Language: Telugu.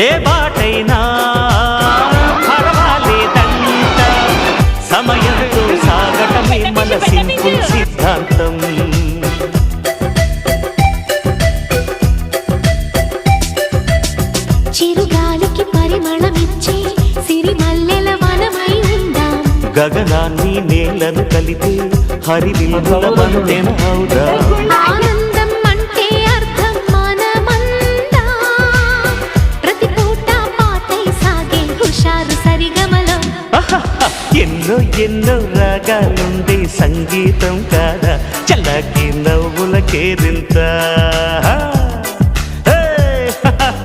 ఏ బాటైనా పర్వాలేదంట సమయంతో సాగటమే మన సింపుల్ సిద్ధాంతం. చిరుగాలికి పరిమళమిచ్చే సిరిమల్లెల వనమై ఉందాం. గగనాన్ని నేలను కలిపే హరివిల్లుల వంతెన అవుదాం. ఆనందం అంటే అర్థం మనమందా ప్రతి పూట పాటై సాగే హుషారు సరిగమలో. ఎన్నో ఎన్నో రాగాలుండే సంగీతం కాదా చల్లకి నవ్వుల కేరింత.